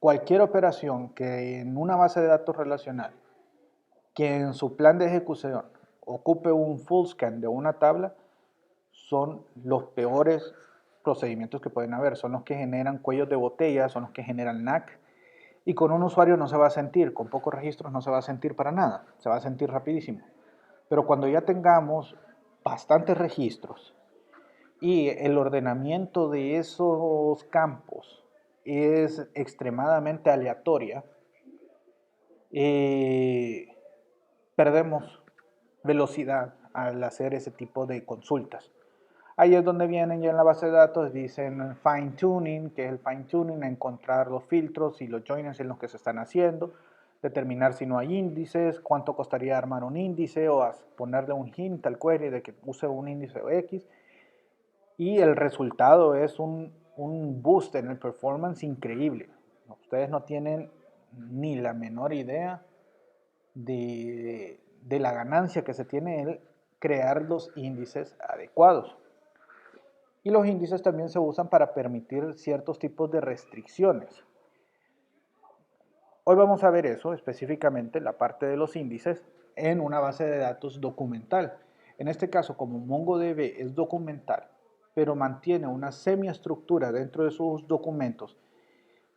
cualquier operación que en una base de datos relacional, que en su plan de ejecución ocupe un full scan de una tabla, son los peores procedimientos que pueden haber, son los que generan cuellos de botella, son los que generan NAC, y con un usuario no se va a sentir, con pocos registros no se va a sentir para nada, se va a sentir rapidísimo. Pero cuando ya tengamos bastantes registros y el ordenamiento de esos campos es extremadamente aleatoria, eh, perdemos velocidad al hacer ese tipo de consultas. Ahí es donde vienen ya en la base de datos, dicen fine tuning, que es el fine tuning, encontrar los filtros y los joiners en los que se están haciendo, determinar si no hay índices, cuánto costaría armar un índice o ponerle un hint al query de que use un índice X, y el resultado es un boost en el performance increíble. Ustedes no tienen ni la menor idea de la ganancia que se tiene en crear los índices adecuados. Y los índices también se usan para permitir ciertos tipos de restricciones. Hoy vamos a ver eso, específicamente la parte de los índices, en una base de datos documental. En este caso, como MongoDB es documental, pero mantiene una semiestructura dentro de sus documentos,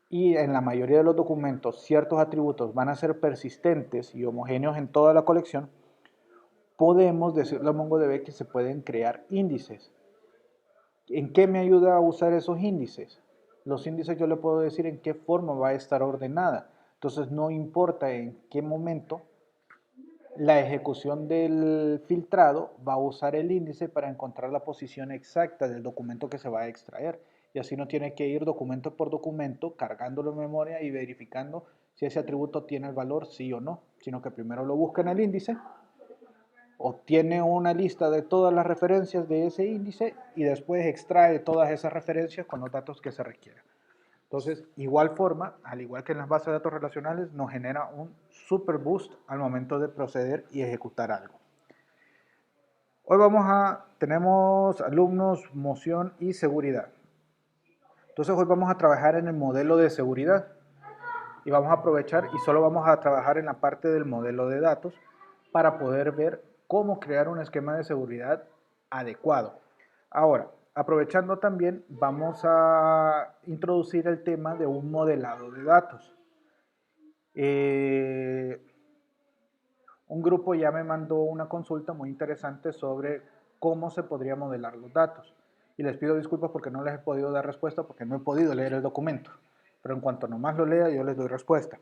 y en la mayoría de los documentos ciertos atributos van a ser persistentes y homogéneos en toda la colección, podemos decirle a MongoDB que se pueden crear índices. ¿En qué me ayuda a usar esos índices? Los índices yo le puedo decir en qué forma va a estar ordenada. Entonces no importa en qué momento la ejecución del filtrado va a usar el índice para encontrar la posición exacta del documento que se va a extraer. Y así no tiene que ir documento por documento cargándolo en memoria y verificando si ese atributo tiene el valor sí o no, sino que primero lo busca en el índice, obtiene una lista de todas las referencias de ese índice y después extrae todas esas referencias con los datos que se requieran. Entonces, igual forma, al igual que en las bases de datos relacionales, nos genera un super boost al momento de proceder y ejecutar algo. Hoy tenemos alumnos, moción y seguridad. Entonces hoy vamos a trabajar en el modelo de seguridad y vamos a aprovechar y solo vamos a trabajar en la parte del modelo de datos para poder ver cómo crear un esquema de seguridad adecuado. Ahora, aprovechando también, vamos a introducir el tema de un modelado de datos. Un grupo ya me mandó una consulta muy interesante sobre cómo se podría modelar los datos. Y les pido disculpas porque no les he podido dar respuesta porque no he podido leer el documento. Pero en cuanto nomás lo lea, yo les doy respuesta.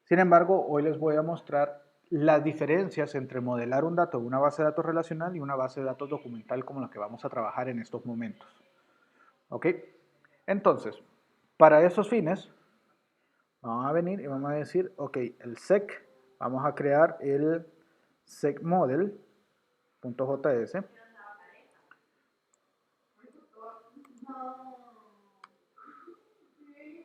Sin embargo, hoy les voy a mostrar las diferencias entre modelar un dato de una base de datos relacional y una base de datos documental como la que vamos a trabajar en estos momentos. ¿Ok? Entonces, para esos fines, vamos a venir y vamos a decir, ok, el sec, vamos a crear el secModel.js.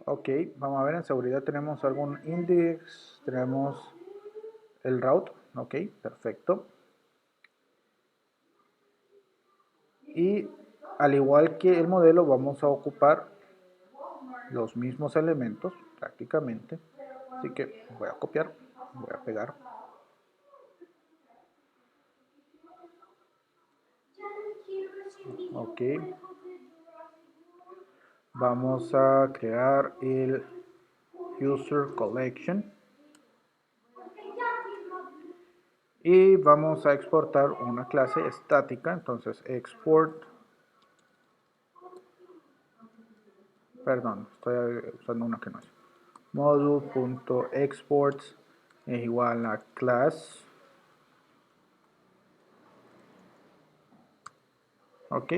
Ok, vamos a ver, en seguridad tenemos algún index, tenemos el route, ok, perfecto. Y al igual que el modelo, vamos a ocupar los mismos elementos prácticamente. Así que voy a copiar, voy a pegar. Ok. Vamos a crear el user collection. Y vamos a exportar una clase estática. Entonces export. Perdón, estoy usando una que no es. Module.export es igual a class. Ok.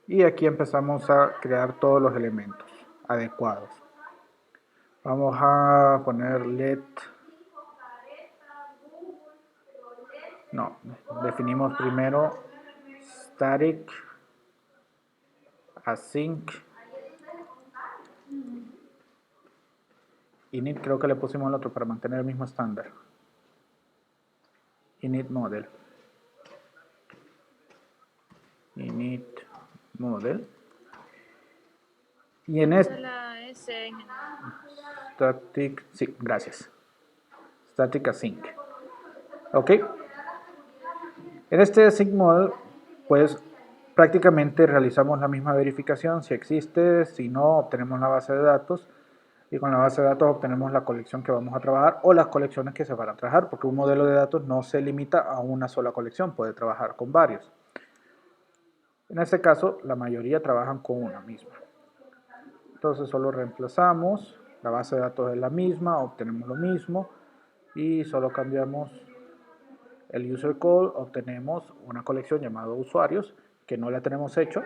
Y aquí empezamos a crear todos los elementos adecuados. Vamos a poner let. No, definimos primero static, async, init creo que le pusimos el otro para mantener el mismo estándar. Init model. Init model. Y en este Static, sí, gracias. Static async. Ok. En este async model, pues prácticamente realizamos la misma verificación. Si existe, si no, obtenemos la base de datos. Y con la base de datos obtenemos la colección que vamos a trabajar o las colecciones que se van a trabajar, porque un modelo de datos no se limita a una sola colección, puede trabajar con varios. En este caso, la mayoría trabajan con una misma. Entonces solo reemplazamos, la base de datos es la misma, obtenemos lo mismo y solo cambiamos el user call, obtenemos una colección llamada usuarios que no la tenemos hecho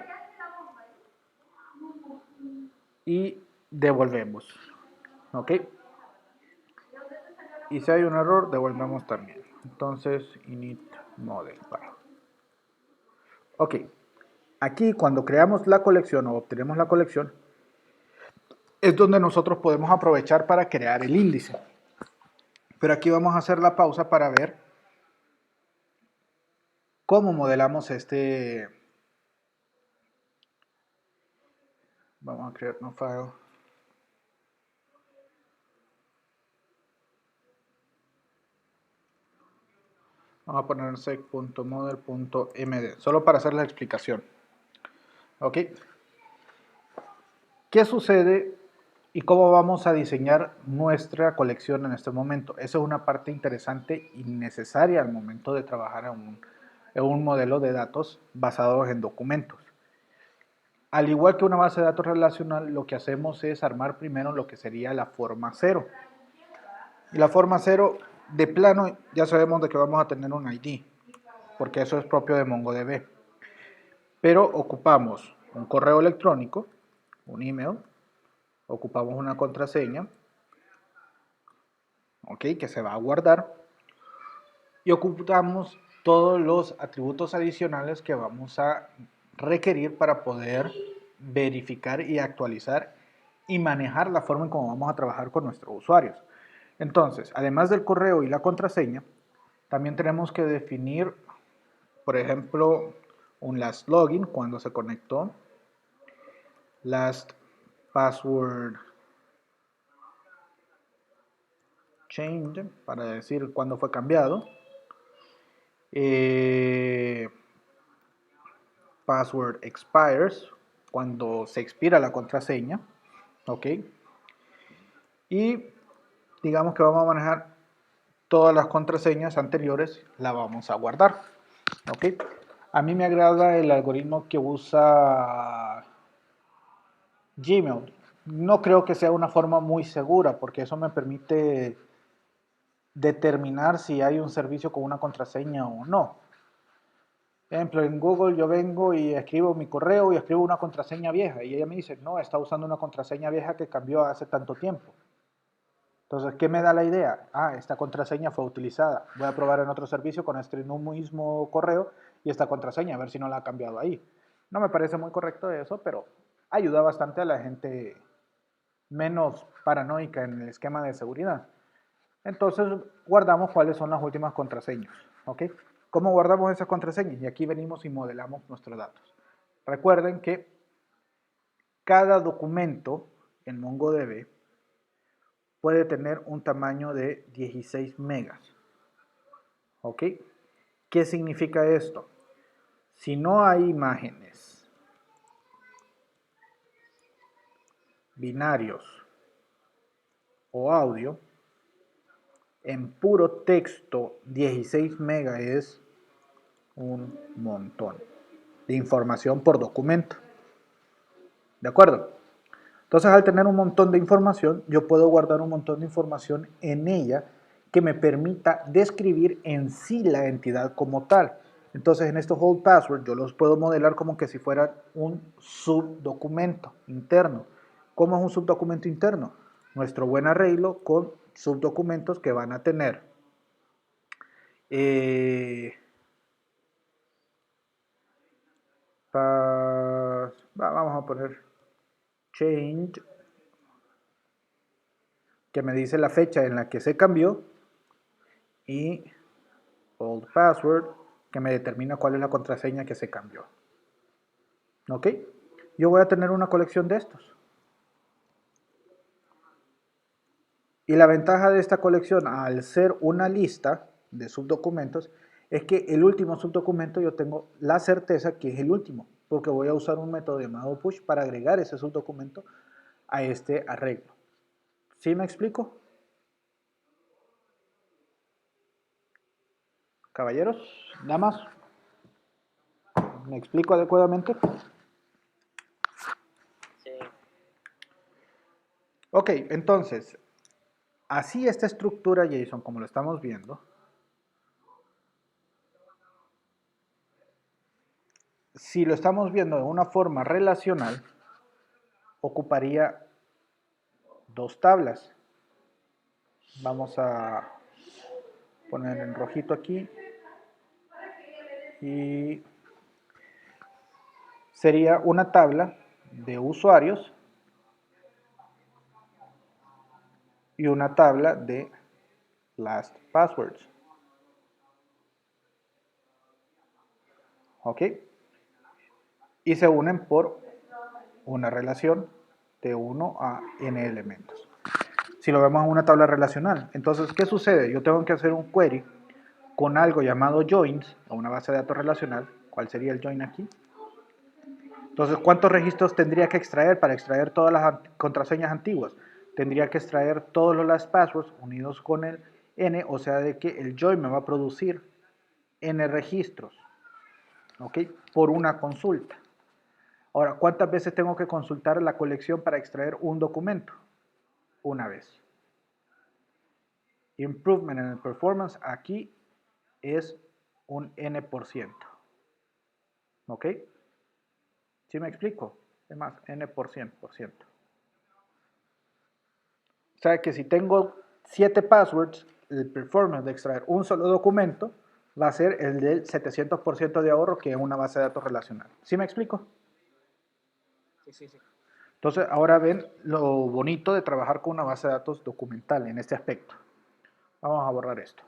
y devolvemos. ¿Ok? Y si hay un error, devolvemos también. Entonces, init model. Ok. Aquí cuando creamos la colección o obtenemos la colección, es donde nosotros podemos aprovechar para crear el índice. Pero aquí vamos a hacer la pausa para ver cómo modelamos este. Vamos a crear un file. Vamos a poner sec.model.md, solo para hacer la explicación. ¿Ok? ¿Qué sucede y cómo vamos a diseñar nuestra colección en este momento? Esa es una parte interesante y necesaria al momento de trabajar en un modelo de datos basados en documentos. Al igual que una base de datos relacional, lo que hacemos es armar primero lo que sería la forma cero. Y la forma cero, de plano, ya sabemos de que vamos a tener un ID, porque eso es propio de MongoDB. Pero ocupamos un correo electrónico, un email, ocupamos una contraseña, ¿ok? Que se va a guardar, y ocupamos todos los atributos adicionales que vamos a requerir para poder verificar y actualizar y manejar la forma en cómo vamos a trabajar con nuestros usuarios. Entonces, además del correo y la contraseña, también tenemos que definir, por ejemplo, un last login cuando se conectó, last password change para decir cuándo fue cambiado, password expires cuando se expira la contraseña, ¿ok? Y digamos que vamos a manejar todas las contraseñas anteriores, la vamos a guardar, ¿ok? A mí me agrada el algoritmo que usa Gmail. No creo que sea una forma muy segura porque eso me permite determinar si hay un servicio con una contraseña o no. Por ejemplo, en Google yo vengo y escribo mi correo y escribo una contraseña vieja y ella me dice, no, está usando una contraseña vieja que cambió hace tanto tiempo. Entonces, ¿qué me da la idea? Ah, esta contraseña fue utilizada. Voy a probar en otro servicio con este mismo correo y esta contraseña, a ver si no la ha cambiado ahí. No me parece muy correcto eso, pero ayuda bastante a la gente menos paranoica en el esquema de seguridad. Entonces, guardamos cuáles son las últimas contraseñas. ¿Ok? ¿Cómo guardamos esas contraseñas? Y aquí venimos y modelamos nuestros datos. Recuerden que cada documento en MongoDB puede tener un tamaño de 16 megas. ¿Ok? ¿Qué significa esto? Si no hay imágenes, binarios o audio, en puro texto 16 megas es un montón de información por documento. ¿De acuerdo? Entonces, al tener un montón de información, yo puedo guardar un montón de información en ella que me permita describir en sí la entidad como tal. Entonces, en estos hold password yo los puedo modelar como que si fueran un subdocumento interno. ¿Cómo es un subdocumento interno? Nuestro buen arreglo con subdocumentos que van a tener vamos a poner change, que me dice la fecha en la que se cambió, y old password, que me determina cuál es la contraseña que se cambió. ¿Ok? Yo voy a tener una colección de estos. Y la ventaja de esta colección, al ser una lista de subdocumentos, es que el último subdocumento yo tengo la certeza que es el último, porque voy a usar un método llamado push para agregar ese subdocumento a este arreglo. ¿Sí me explico? Caballeros, damas, ¿me explico adecuadamente? Sí. Ok, entonces, así esta estructura JSON, como lo estamos viendo, si lo estamos viendo de una forma relacional, ocuparía dos tablas. Vamos a poner en rojito aquí y sería una tabla de usuarios y una tabla de last passwords. ¿Ok? Y se unen por una relación de 1 a n elementos. Si lo vemos en una tabla relacional, entonces, ¿qué sucede? Yo tengo que hacer un query con algo llamado joins, a una base de datos relacional. ¿Cuál sería el join aquí? Entonces, ¿cuántos registros tendría que extraer para extraer todas las contraseñas antiguas? Tendría que extraer todos los last passwords unidos con el n, o sea, de que el join me va a producir n registros, ¿ok? Por una consulta. Ahora, ¿cuántas veces tengo que consultar la colección para extraer un documento? Una vez. Improvement en el performance aquí es un n%. ¿Ok? ¿Sí me explico? Es más, n%. O sea que si tengo 7 passwords, el performance de extraer un solo documento va a ser el del 700% de ahorro que es una base de datos relacional. ¿Sí me explico? Sí. Entonces, ahora ven lo bonito de trabajar con una base de datos documental en este aspecto. Vamos a borrar esto.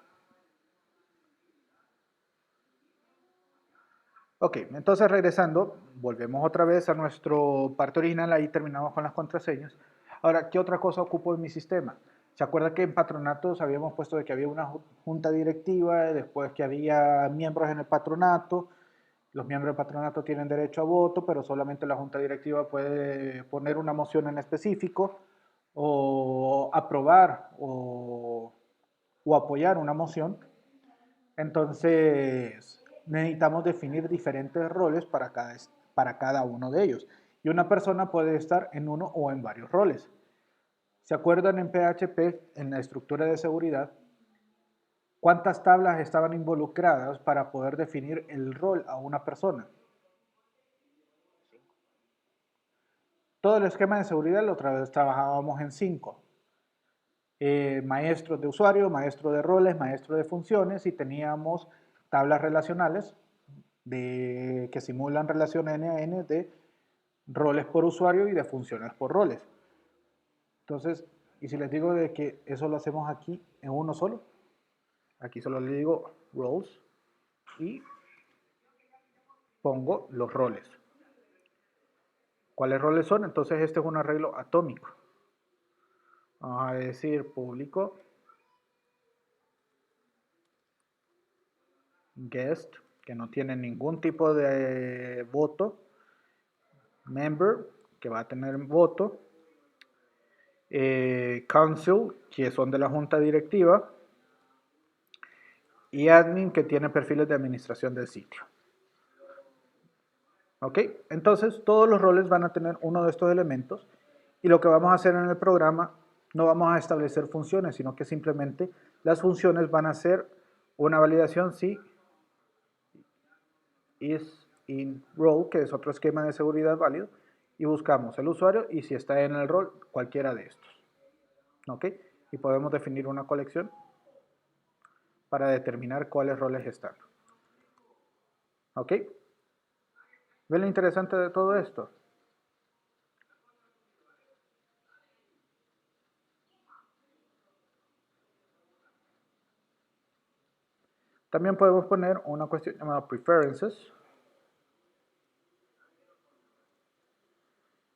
Ok, entonces regresando, volvemos otra vez a nuestro parte original, ahí terminamos con las contraseñas. Ahora, ¿qué otra cosa ocupo en mi sistema? ¿Se acuerda que en patronatos habíamos puesto de que había una junta directiva, después que había miembros en el patronato? Los miembros del patronato tienen derecho a voto, pero solamente la junta directiva puede poner una moción en específico o aprobar o apoyar una moción. Entonces, necesitamos definir diferentes roles para cada uno de ellos. Y una persona puede estar en uno o en varios roles. ¿Se acuerdan en PHP, en la estructura de seguridad, cuántas tablas estaban involucradas para poder definir el rol a una persona? Todo el esquema de seguridad lo trabajábamos en 5. Maestros de usuario, maestro de roles, maestro de funciones, y teníamos tablas relacionales que simulan relación N a N de roles por usuario y de funciones por roles. Entonces, y si les digo de que eso lo hacemos aquí en uno solo, aquí solo le digo roles y pongo los roles. ¿Cuáles roles son? Entonces este es un arreglo atómico. Vamos a decir público, guest, que no tiene ningún tipo de voto, member, que va a tener voto, council, que son de la junta directiva, y admin, que tiene perfiles de administración del sitio. ¿Ok? Entonces todos los roles van a tener uno de estos elementos y lo que vamos a hacer en el programa no vamos a establecer funciones, sino que simplemente las funciones van a ser una validación si is in role, que es otro esquema de seguridad válido, y buscamos el usuario y si está en el rol, cualquiera de estos. ¿Ok? Y podemos definir una colección para determinar cuáles roles están. ¿Ok? ¿Ven lo interesante de todo esto? También podemos poner una cuestión llamada preferences.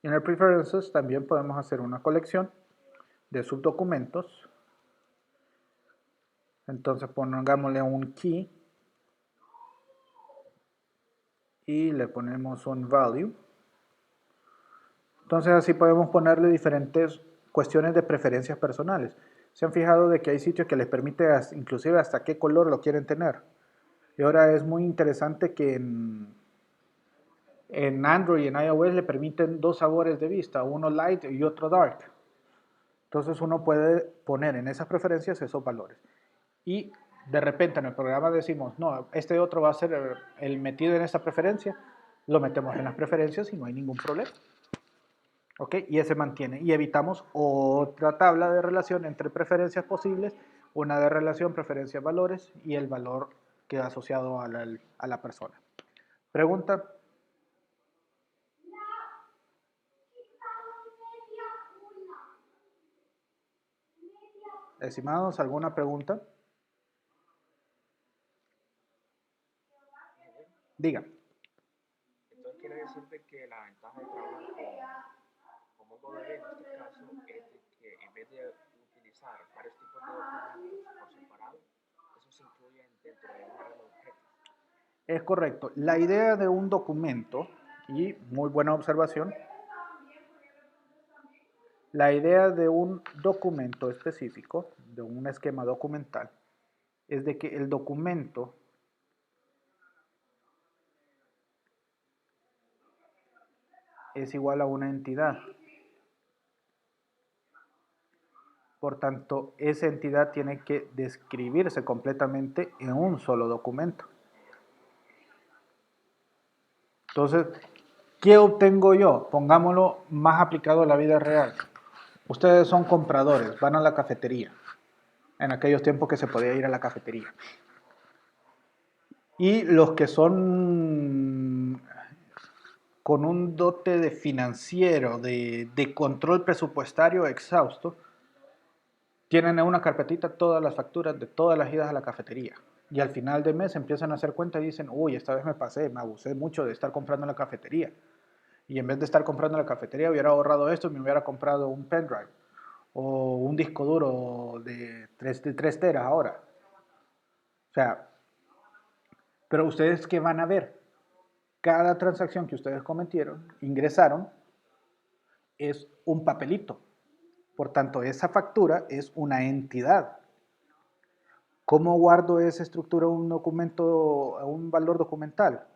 Y en el preferences también podemos hacer una colección de subdocumentos. Entonces pongámosle un key y le ponemos un value. Entonces así podemos ponerle diferentes cuestiones de preferencias personales. Se han fijado de que hay sitios que les permite inclusive hasta qué color lo quieren tener. Y ahora es muy interesante que en Android y en iOS le permiten dos sabores de vista, uno light y otro dark. Entonces uno puede poner en esas preferencias esos valores. Y de repente en el programa decimos, no, este otro va a ser el metido en esta preferencia, lo metemos en las preferencias y no hay ningún problema. ¿Ok? Y ese mantiene. Y evitamos otra tabla de relación entre preferencias posibles, una de relación preferencias-valores y el valor que va asociado a la persona. Pregunta. Estimados, ¿alguna pregunta? Diga. Entonces quiere decir de que la ventaja de trabajar con MongoDB en este caso es de que en vez de utilizar varios tipos de documentos por separado, esos se incluyen dentro de una red de objetos. Es correcto. La idea de un documento, y muy buena observación, la idea de un documento específico, de un esquema documental, es de que el documento es igual a una entidad. Por tanto, esa entidad tiene que describirse completamente en un solo documento. Entonces, ¿qué obtengo yo? Pongámoslo más aplicado a la vida real. Ustedes son compradores, van a la cafetería, en aquellos tiempos que se podía ir a la cafetería. Y los que son con un dote de financiero, de control presupuestario exhausto, tienen en una carpetita todas las facturas de todas las idas a la cafetería. Y al final de mes empiezan a hacer cuenta y dicen, uy, esta vez me pasé, me abusé mucho de estar comprando en la cafetería. Y en vez de estar comprando en la cafetería, hubiera ahorrado esto y me hubiera comprado un pendrive o un disco duro de 3 teras ahora. O sea, pero ustedes, ¿qué van a ver? Cada transacción que ustedes cometieron, ingresaron, es un papelito. Por tanto, esa factura es una entidad. ¿Cómo guardo esa estructura a un documento, a un valor documental?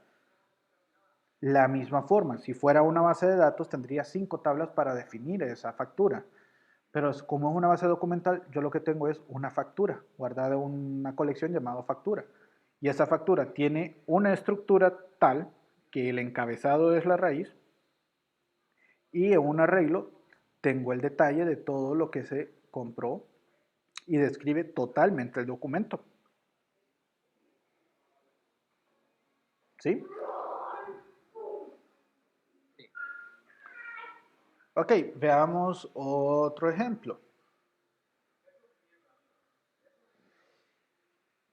La misma forma, si fuera una base de datos, tendría 5 tablas para definir esa factura. Pero como es una base documental, yo lo que tengo es una factura guardada en una colección llamada factura. Y esa factura tiene una estructura tal que el encabezado es la raíz y en un arreglo tengo el detalle de todo lo que se compró y describe totalmente el documento. ¿Sí? Sí. Ok, veamos otro ejemplo.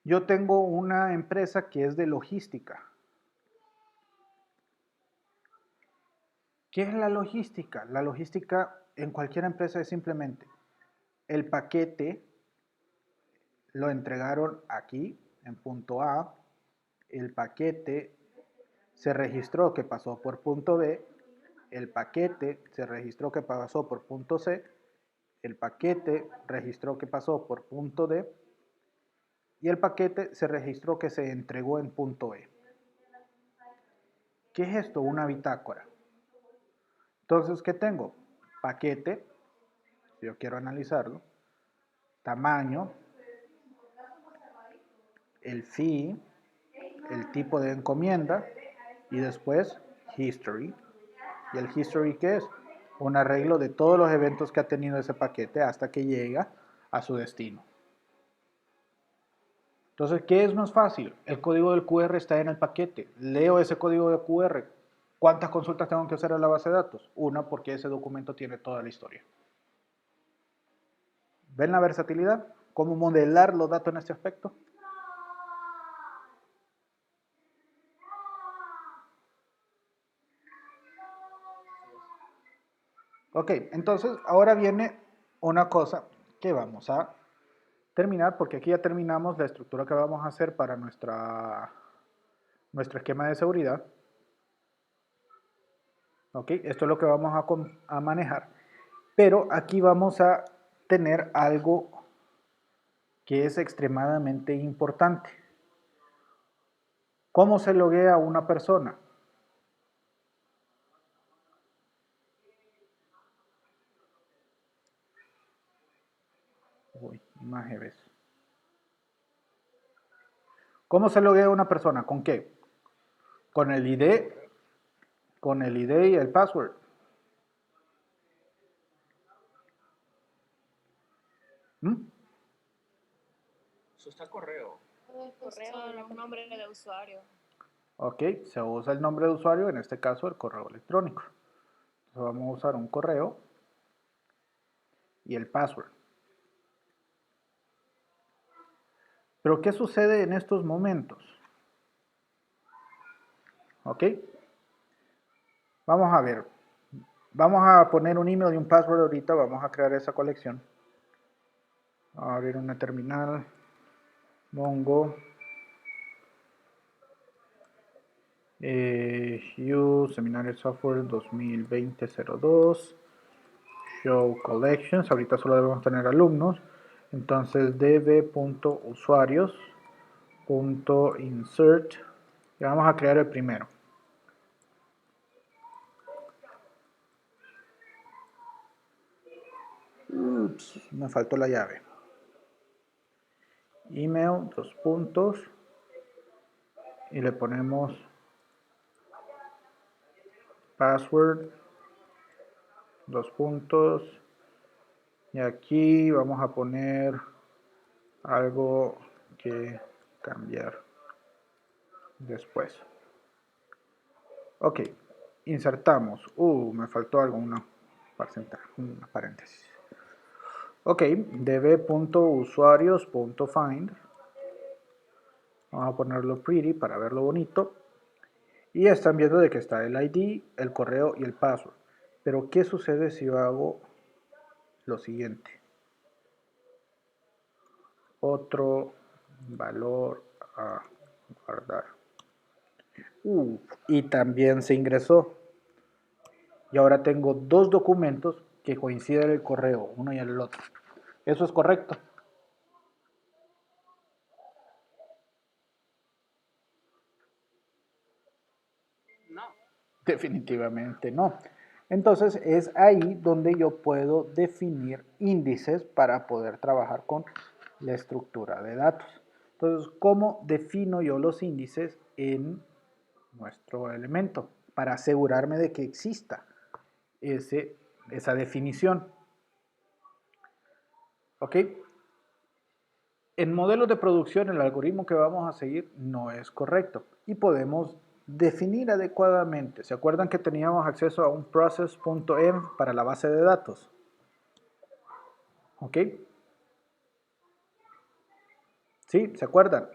Yo tengo una empresa que es de logística. ¿Qué es la logística? La logística en cualquier empresa es simplemente el paquete lo entregaron aquí en punto A, el paquete se registró que pasó por punto B, el paquete se registró que pasó por punto C, el paquete registró que pasó por punto D y el paquete se registró que se entregó en punto E. ¿Qué es esto? Una bitácora. Entonces, ¿qué tengo? Paquete, si yo quiero analizarlo, tamaño, el fee, el tipo de encomienda y después history. ¿Y el history qué es? Un arreglo de todos los eventos que ha tenido ese paquete hasta que llega a su destino. Entonces, ¿qué es más fácil? El código del QR está en el paquete. Leo ese código de QR. ¿Cuántas consultas tengo que hacer a la base de datos? Una, porque ese documento tiene toda la historia. ¿Ven la versatilidad? ¿Cómo modelar los datos en este aspecto? Ok, entonces ahora viene una cosa que vamos a terminar, porque aquí ya terminamos la estructura que vamos a hacer para nuestro esquema de seguridad. ¿Ok? Esto es lo que vamos a manejar. Pero aquí vamos a tener algo que es extremadamente importante. ¿Cómo se loguea una persona? Uy, imágenes. ¿Cómo se loguea una persona? ¿Con qué? Con el ID, con el ID y el password. ¿Mm? Eso está correo. Correo, un nombre de usuario. Ok, se usa el nombre de usuario, en este caso el correo electrónico. Entonces vamos a usar un correo y el password. Pero ¿qué sucede en estos momentos? ¿Ok? Vamos a ver. Vamos a poner un email y un password ahorita. Vamos a crear esa colección. Vamos a abrir una terminal. Mongo. Seminario Software 2020-02. Show Collections. Ahorita solo debemos tener alumnos. Entonces db.usuarios.insert. Y vamos a crear el primero. Ups, me faltó la llave. Email, dos puntos. Y le ponemos password, dos puntos. Y aquí vamos a poner algo que cambiar después. Ok, insertamos. Me faltó algo, una paréntesis. Ok, db.usuarios.find. Vamos a ponerlo pretty para verlo bonito. Y están viendo de que está el ID, el correo y el password. Pero ¿qué sucede si yo hago lo siguiente? Otro valor a guardar. Y también se ingresó. Y ahora tengo dos documentos que coinciden el correo, uno y el otro. ¿Eso es correcto? No. Definitivamente no. Entonces es ahí donde yo puedo definir índices para poder trabajar con la estructura de datos. Entonces, ¿cómo defino yo los índices en nuestro elemento? Para asegurarme de que exista esa definición. ¿Ok? En modelos de producción el algoritmo que vamos a seguir no es correcto y podemos definir adecuadamente. ¿Se acuerdan que teníamos acceso a un process.env para la base de datos? ¿Ok? ¿Sí? ¿Se acuerdan?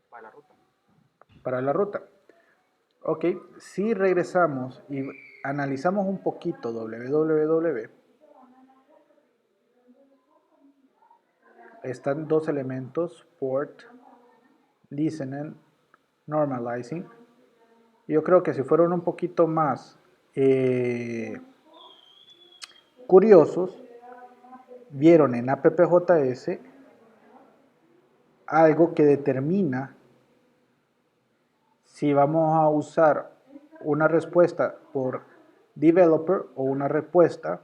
Para la ruta. Para la ruta. Ok, si regresamos y analizamos un poquito www, están dos elementos, port, listening, normalizing. Yo creo que si fueron un poquito más curiosos, vieron en AppJS algo que determina si vamos a usar una respuesta por developer o una respuesta,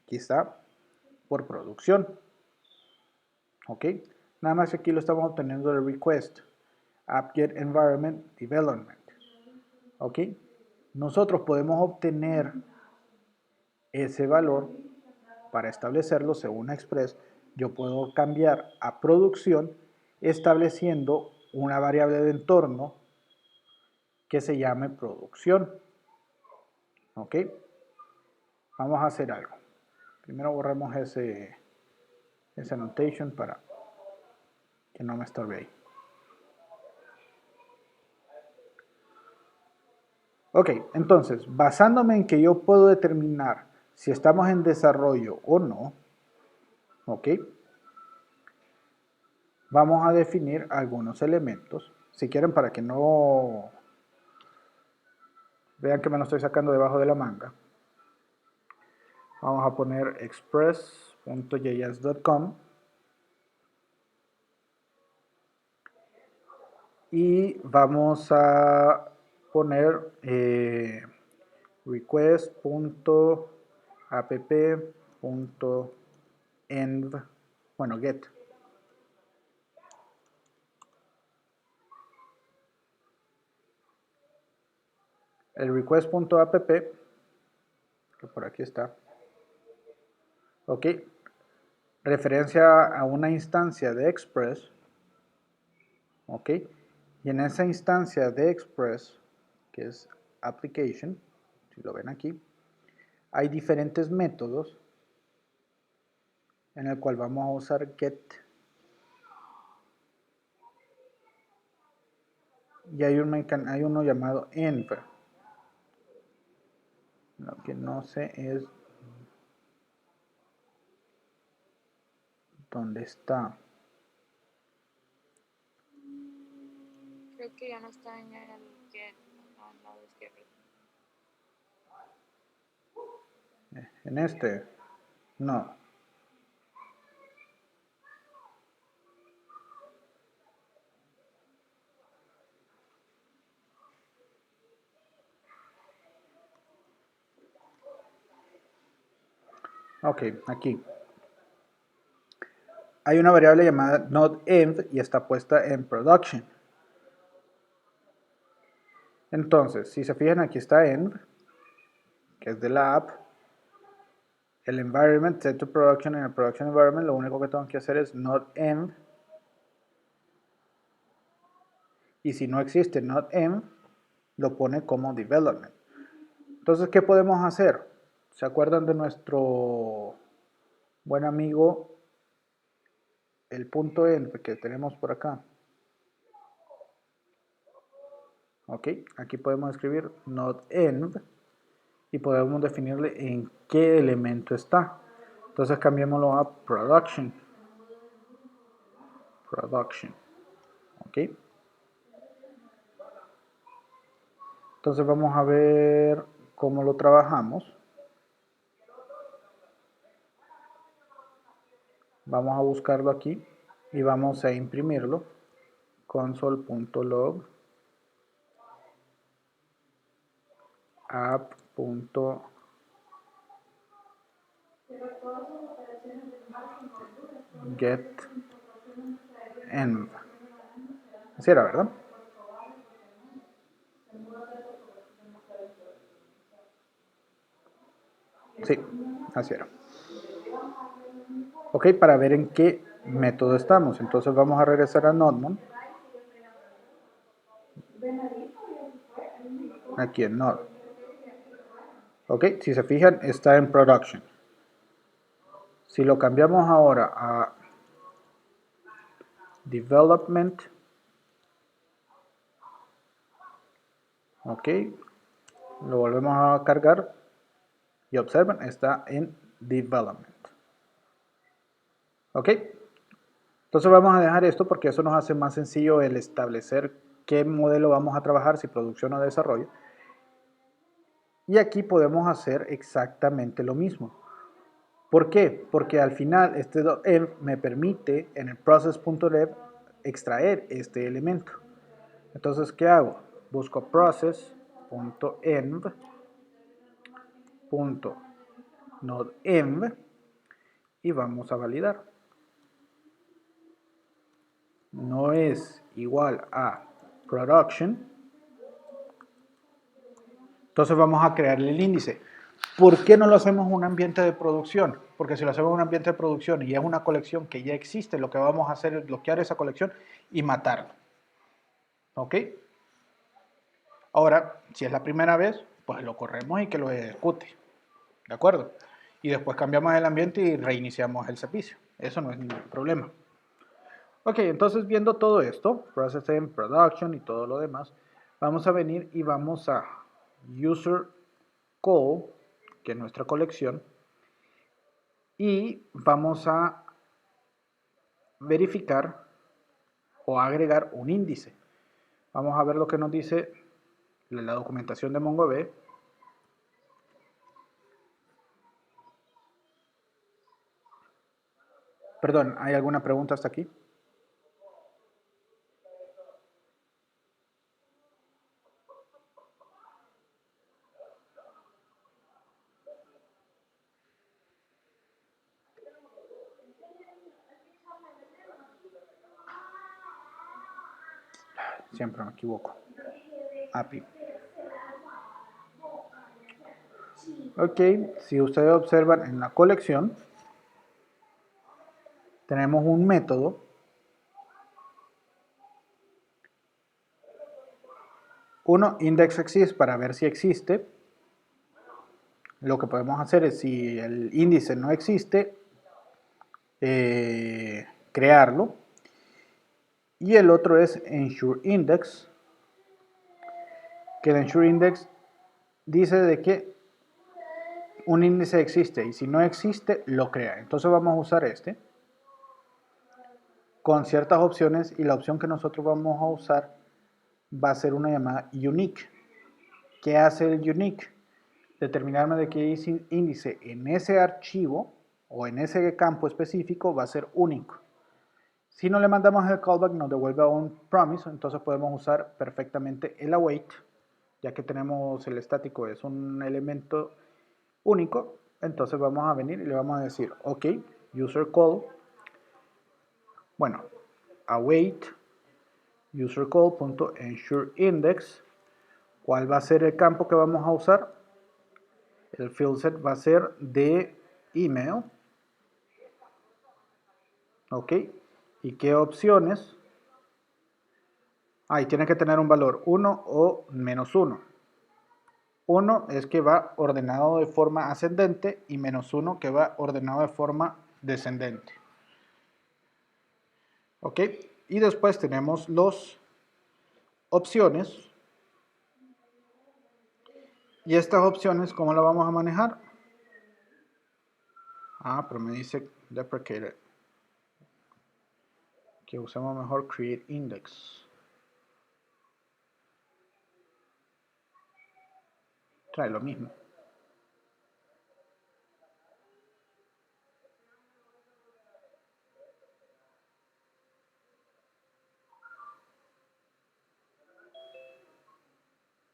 aquí está, por producción. ¿Ok? Nada más aquí lo estamos obteniendo del request. App-Get Environment Development. ¿Ok? Nosotros podemos obtener ese valor para establecerlo según Express. Yo puedo cambiar a producción estableciendo una variable de entorno que se llame producción. ¿Ok? Vamos a hacer algo. Primero borramos ese annotation para que no me estorbe ahí. Ok, entonces, basándome en que yo puedo determinar si estamos en desarrollo o no, ¿ok? Vamos a definir algunos elementos, si quieren, para que no vean que me lo estoy sacando debajo de la manga. Vamos a poner express.js.com y vamos a poner request.app.env, bueno, get. El request.app, que por aquí está, ok, referencia a una instancia de Express, ok, y en esa instancia de Express, que es application, si lo ven aquí, hay diferentes métodos en el cual vamos a usar get, y hay uno llamado env. Lo que no sé es dónde está. Creo que ya no está en el get, al lado izquierdo. En este, no. Ok, aquí. Hay una variable llamada nodenv y está puesta en production. Entonces, si se fijan, aquí está env, que es de la app. El environment set to production, en el production environment lo único que tengo que hacer es nodenv. Y si no existe nodenv, lo pone como development. Entonces, ¿qué podemos hacer? ¿Se acuerdan de nuestro buen amigo el punto env que tenemos por acá? Ok, aquí podemos escribir nodenv y podemos definirle en qué elemento está. Entonces cambiémoslo a production. Ok. Entonces vamos a ver cómo lo trabajamos. Vamos a buscarlo aquí y vamos a imprimirlo. Console.log app.getEnv. Así era, ¿verdad? Sí, así era. Ok, para ver en qué método estamos. Entonces vamos a regresar a Nodemon. Aquí en Node. Ok, si se fijan, está en production. Si lo cambiamos ahora a development, ok, lo volvemos a cargar y observen, está en development. Ok, entonces vamos a dejar esto porque eso nos hace más sencillo el establecer qué modelo vamos a trabajar, si producción o desarrollo. Y aquí podemos hacer exactamente lo mismo. ¿Por qué? Porque al final este .env me permite en el process.dev extraer este elemento. Entonces, ¿qué hago? Busco process.env.nodenv y vamos a validar. No es igual a production. Entonces vamos a crearle el índice. ¿Por qué no lo hacemos en un ambiente de producción? Porque si lo hacemos en un ambiente de producción y es una colección que ya existe, lo que vamos a hacer es bloquear esa colección y matarlo. ¿Ok? Ahora, si es la primera vez, pues lo corremos y que lo ejecute. ¿De acuerdo? Y después cambiamos el ambiente y reiniciamos el servicio. Eso no es ningún problema. Ok, entonces viendo todo esto, Processing, Production y todo lo demás, vamos a venir y vamos a User Call que es nuestra colección, y vamos a verificar o agregar un índice. Vamos a ver lo que nos dice la documentación de MongoDB. Perdón, ¿hay alguna pregunta hasta aquí? Siempre me equivoco. API. Ok, si ustedes observan en la colección, tenemos un método indexExist para ver si existe. Lo que podemos hacer es, si el índice no existe, crearlo. Y el otro es ensureIndex, que el ensureIndex dice de que un índice existe y si no existe, lo crea. Entonces vamos a usar este con ciertas opciones, y la opción que nosotros vamos a usar va a ser una llamada unique. ¿Qué hace el unique? Determinarme de qué índice en ese archivo o en ese campo específico va a ser único. Si no le mandamos el callback, nos devuelve un promise, entonces podemos usar perfectamente el await, ya que tenemos el estático, es un elemento único. Entonces vamos a venir y le vamos a decir, ok, user call, bueno, await user call.ensureIndex. ¿Cuál va a ser el campo que vamos a usar? El field set va a ser de email. Ok, ¿y qué opciones? Ahí tiene que tener un valor 1 o -1. 1 es que va ordenado de forma ascendente y -1 que va ordenado de forma descendente. Ok, y después tenemos las opciones. Y estas opciones, ¿cómo las vamos a manejar? Pero me dice deprecated. Que usemos mejor createIndex. Trae lo mismo.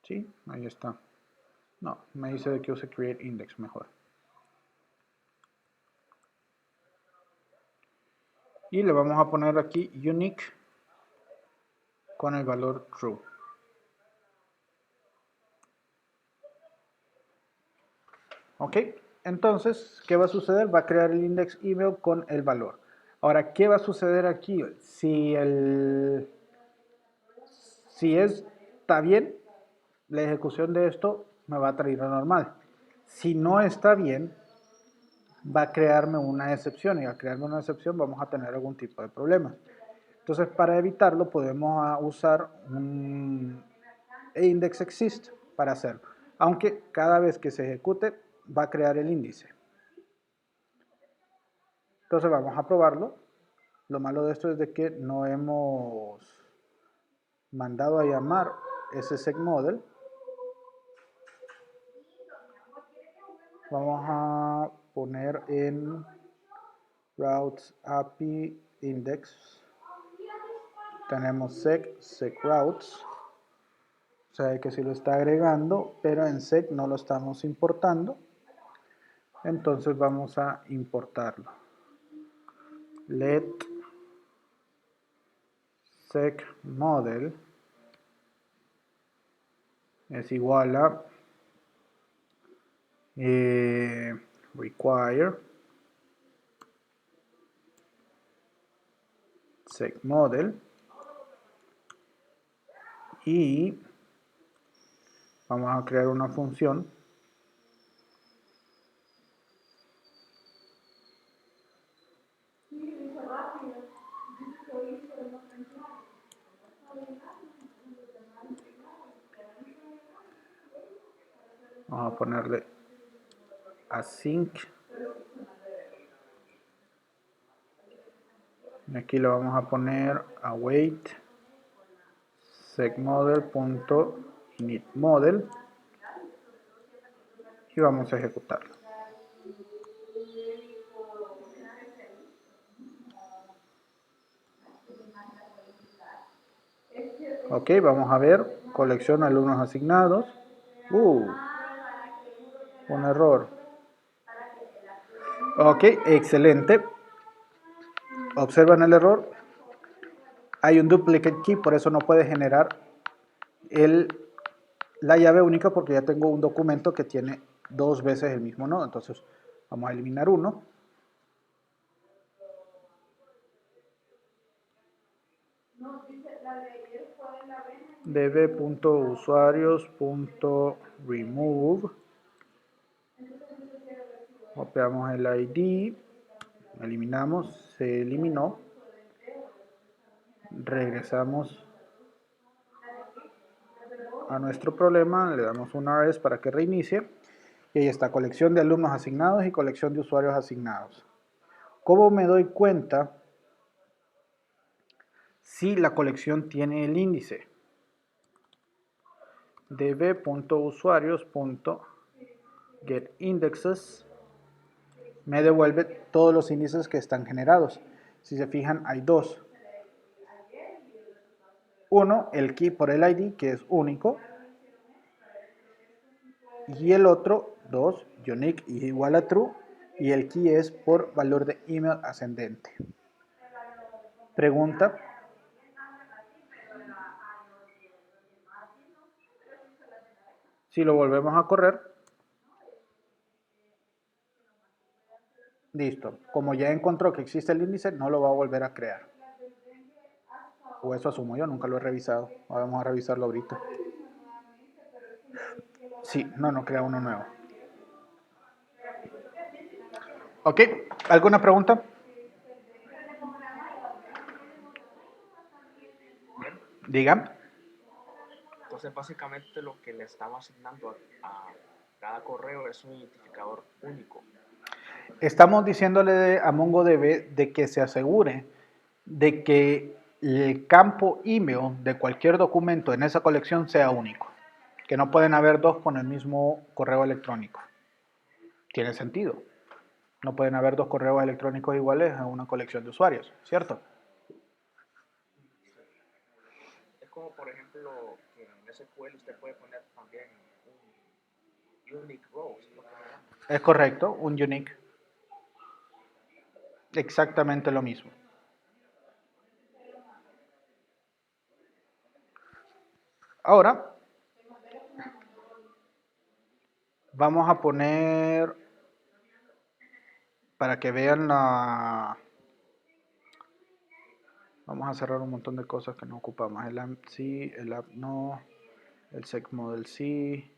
Sí, ahí está. No, me dice de que use createIndex mejor. Y le vamos a poner aquí unique con el valor true. Ok, entonces, ¿qué va a suceder? Va a crear el index email con el valor. Ahora, ¿qué va a suceder aquí? Si está bien, la ejecución de esto me va a traer a normal. Si no está bien, va a crearme una excepción, y al crearme una excepción vamos a tener algún tipo de problema. Entonces, para evitarlo, podemos usar un indexExist para hacerlo. Aunque cada vez que se ejecute, va a crear el índice. Entonces, vamos a probarlo. Lo malo de esto es de que no hemos mandado a llamar ese segModel. Vamos a poner en routes API index. Tenemos segRoutes. O sea que sí lo está agregando, pero en seg no lo estamos importando. Entonces vamos a importarlo. Let segModel es igual a require segModel, y vamos a crear una función vamos a ponerle async. Aquí lo vamos a poner await segModel.initModel y vamos a ejecutarlo. Ok, vamos a ver, colección alumnos asignados. Un error. Ok, excelente. Observan el error. Hay un duplicate key, por eso no puede generar la llave única porque ya tengo un documento que tiene 2 veces el mismo nodo. Entonces vamos a eliminar uno. db.usuarios.remove. Copiamos el ID, eliminamos, se eliminó. Regresamos a nuestro problema, le damos un RS para que reinicie. Y ahí está, colección de alumnos asignados y colección de usuarios asignados. ¿Cómo me doy cuenta si la colección tiene el índice? db.usuarios.getIndexes me devuelve todos los índices que están generados. Si se fijan, hay dos. Uno, el key por el ID, que es único. Y el otro, 2, unique y igual a true. Y el key es por valor de email ascendente. Pregunta. Si lo volvemos a correr. Listo. Como ya encontró que existe el índice, no lo va a volver a crear. O eso asumo yo, nunca lo he revisado. Vamos a revisarlo ahorita. Sí, no crea uno nuevo. Ok, ¿alguna pregunta? Digan. Entonces, básicamente lo que le estamos asignando a cada correo es un identificador único. Estamos diciéndole a MongoDB de que se asegure de que el campo email de cualquier documento en esa colección sea único. Que no pueden haber dos con el mismo correo electrónico. Tiene sentido. No pueden haber dos correos electrónicos iguales a una colección de usuarios, ¿cierto? Es como, por ejemplo, que en SQL usted puede poner también un unique row, ¿es lo que se llama? Es correcto, un unique. Exactamente lo mismo. Ahora, vamos a poner, para que vean la... Vamos a cerrar un montón de cosas que no ocupamos. El AMP sí, el app no, el segModel sí,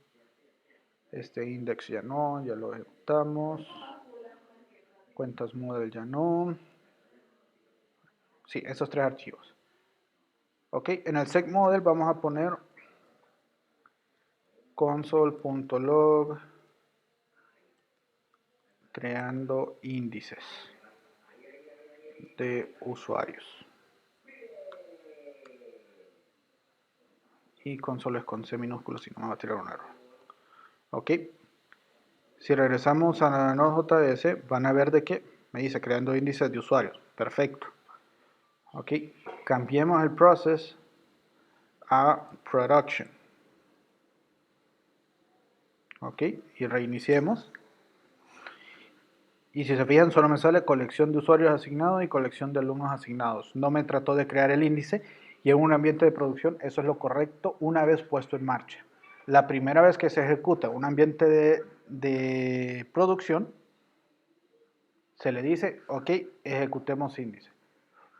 este index ya no, ya lo ejecutamos. Cuentas model ya no. Sí, esos tres archivos. Ok, en el segModel vamos a poner console.log creando índices de usuarios. Y console es con C minúsculo, si no me va a tirar un error. Ok. Si regresamos a la Node.js, van a ver de que me dice creando índices de usuarios. Perfecto. Ok. Cambiemos el process a production. Ok. Y reiniciemos. Y si se fijan, solo me sale colección de usuarios asignados y colección de alumnos asignados. No me trató de crear el índice y en un ambiente de producción eso es lo correcto una vez puesto en marcha. La primera vez que se ejecuta un ambiente de producción, se le dice, ok, ejecutemos índice.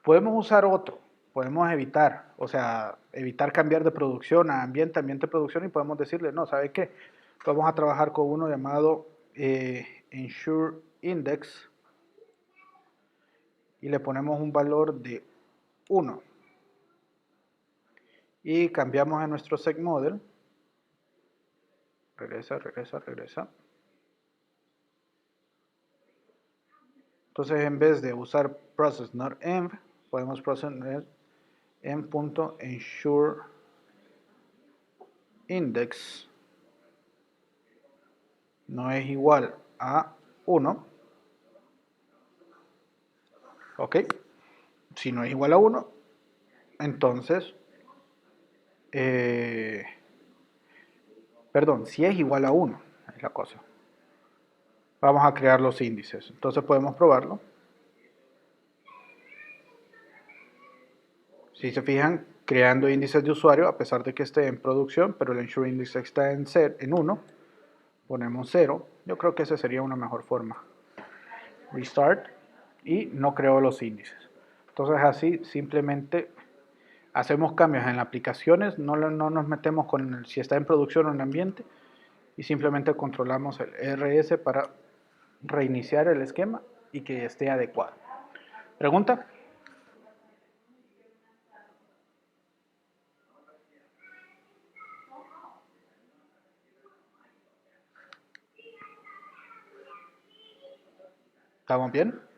Podemos usar otro, podemos evitar, o sea, evitar cambiar de producción a ambiente de producción y podemos decirle, no, ¿sabe qué? Vamos a trabajar con uno llamado ensure index y le ponemos un valor de 1 y cambiamos a nuestro segModel. Regresa. Entonces, en vez de usar process not env, podemos process env.ensure index no es igual a 1. ¿Ok? Si no es igual a 1, entonces, perdón, si es igual a 1, es la cosa. Vamos a crear los índices. Entonces podemos probarlo. Si se fijan, creando índices de usuario, a pesar de que esté en producción, pero el ensure index está en 1, ponemos 0. Yo creo que esa sería una mejor forma. Restart y no creo los índices. Entonces así simplemente hacemos cambios en las aplicaciones, no nos metemos con si está en producción o en ambiente y simplemente controlamos el RS para reiniciar el esquema y que esté adecuado. ¿Pregunta? ¿Estamos bien?